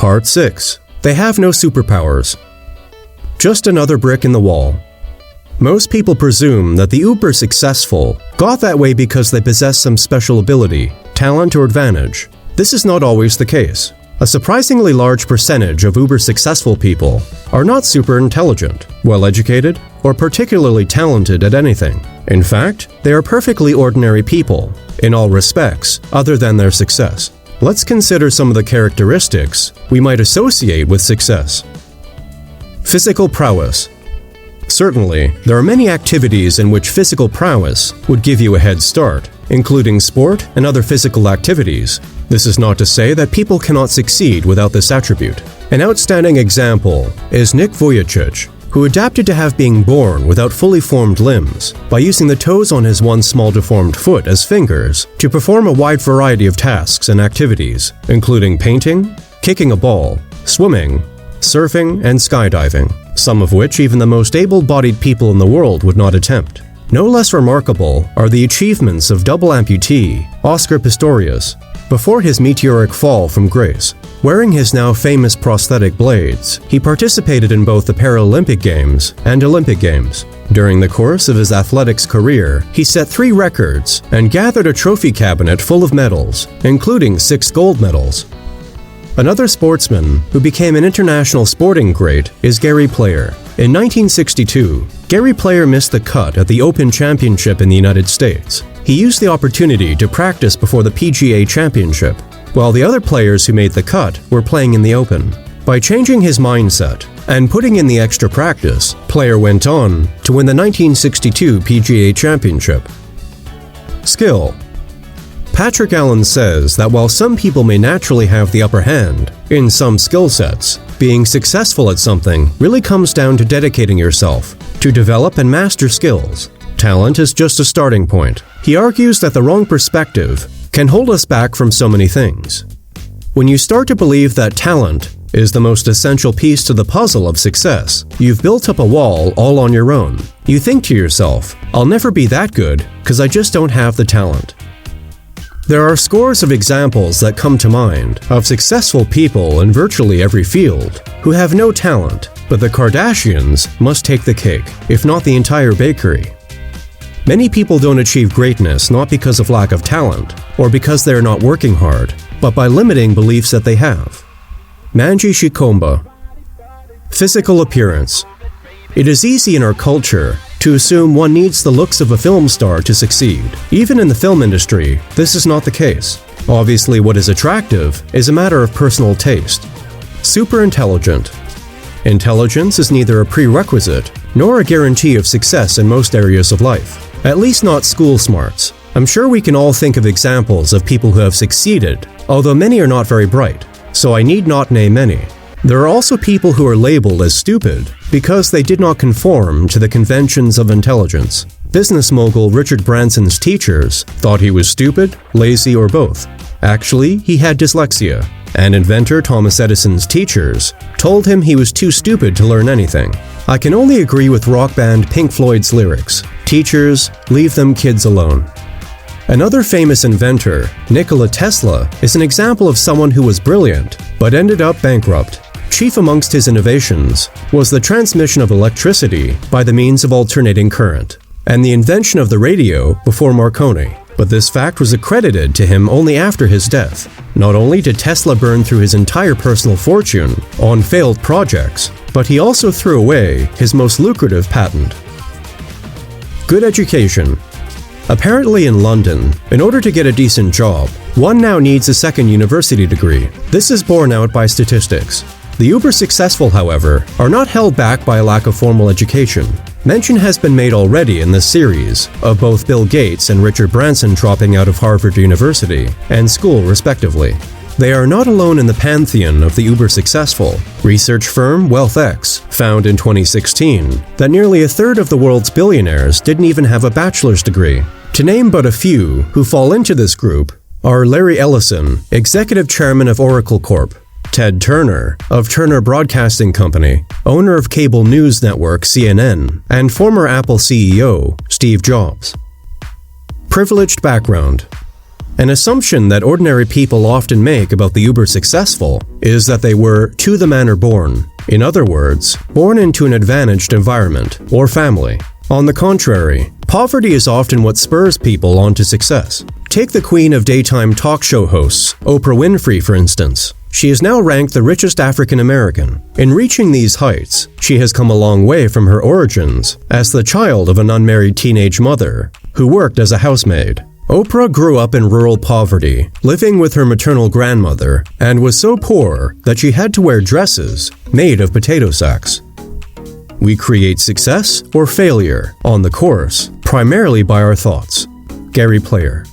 Part 6. They have no superpowers. Just another brick in the wall. Most people presume that the uber-successful got that way because they possess some special ability, talent, or advantage. This is not always the case. A surprisingly large percentage of uber-successful people are not super intelligent, well-educated, or particularly talented at anything. In fact, they are perfectly ordinary people, in all respects, other than their success. Let's consider some of the characteristics we might associate with success. Physical prowess. Certainly, there are many activities in which physical prowess would give you a head start, including sport and other physical activities. This is not to say that people cannot succeed without this attribute. An outstanding example is Nick Vujicic, who adapted to being born without fully formed limbs by using the toes on his one small deformed foot as fingers to perform a wide variety of tasks and activities, including painting, kicking a ball, swimming, surfing, and skydiving, some of which even the most able-bodied people in the world would not attempt. No less remarkable are the achievements of double amputee Oscar Pistorius before his meteoric fall from grace. Wearing his now famous prosthetic blades, he participated in both the Paralympic Games and Olympic Games. During the course of his athletics career, he set 3 records and gathered a trophy cabinet full of medals, including 6 gold medals. Another sportsman who became an international sporting great is Gary Player. In 1962, Gary Player missed the cut at the Open Championship in the United States. He used the opportunity to practice before the PGA Championship, while the other players who made the cut were playing in the Open. By changing his mindset and putting in the extra practice, Player went on to win the 1962 PGA Championship. Skill. Patrick Allen says that while some people may naturally have the upper hand in some skill sets, being successful at something really comes down to dedicating yourself to develop and master skills. Talent is just a starting point. He argues that the wrong perspective can hold us back from so many things. When you start to believe that talent is the most essential piece to the puzzle of success, you've built up a wall all on your own. You think to yourself, I'll never be that good because I just don't have the talent. There are scores of examples that come to mind of successful people in virtually every field who have no talent, but the Kardashians must take the cake, if not the entire bakery. Many people don't achieve greatness not because of lack of talent or because they're not working hard, but by limiting beliefs that they have. Manji Shikomba. Physical appearance. It is easy in our culture to assume one needs the looks of a film star to succeed. Even in the film industry, this is not the case. Obviously, what is attractive is a matter of personal taste. Super intelligent. Intelligence is neither a prerequisite nor a guarantee of success in most areas of life. At least not school smarts. I'm sure we can all think of examples of people who have succeeded, although many are not very bright, so I need not name any. There are also people who are labeled as stupid because they did not conform to the conventions of intelligence. Business mogul Richard Branson's teachers thought he was stupid, lazy, or both. Actually, he had dyslexia. And inventor Thomas Edison's teachers told him he was too stupid to learn anything. I can only agree with rock band Pink Floyd's lyrics, "Teachers, leave them kids alone." Another famous inventor, Nikola Tesla, is an example of someone who was brilliant but ended up bankrupt. Chief amongst his innovations was the transmission of electricity by the means of alternating current, and the invention of the radio before Marconi. But this fact was accredited to him only after his death. Not only did Tesla burn through his entire personal fortune on failed projects, but he also threw away his most lucrative patent. Good education. Apparently in London, in order to get a decent job, one now needs a second university degree. This is borne out by statistics. The uber-successful, however, are not held back by a lack of formal education. Mention has been made already in this series of both Bill Gates and Richard Branson dropping out of Harvard University and school respectively. They are not alone in the pantheon of the uber-successful. Research firm WealthX found in 2016 that nearly a third of the world's billionaires didn't even have a bachelor's degree. To name but a few who fall into this group are Larry Ellison, executive chairman of Oracle Corp., Ted Turner of Turner Broadcasting Company, owner of cable news network CNN, and former Apple CEO Steve Jobs. Privileged background. An assumption that ordinary people often make about the uber-successful is that they were to the manner born. In other words, born into an advantaged environment or family. On the contrary, poverty is often what spurs people on to success. Take the queen of daytime talk show hosts, Oprah Winfrey, for instance. She is now ranked the richest African American. In reaching these heights, she has come a long way from her origins as the child of an unmarried teenage mother who worked as a housemaid. Oprah grew up in rural poverty, living with her maternal grandmother, and was so poor that she had to wear dresses made of potato sacks. We create success or failure on the course primarily by our thoughts. Gary Player.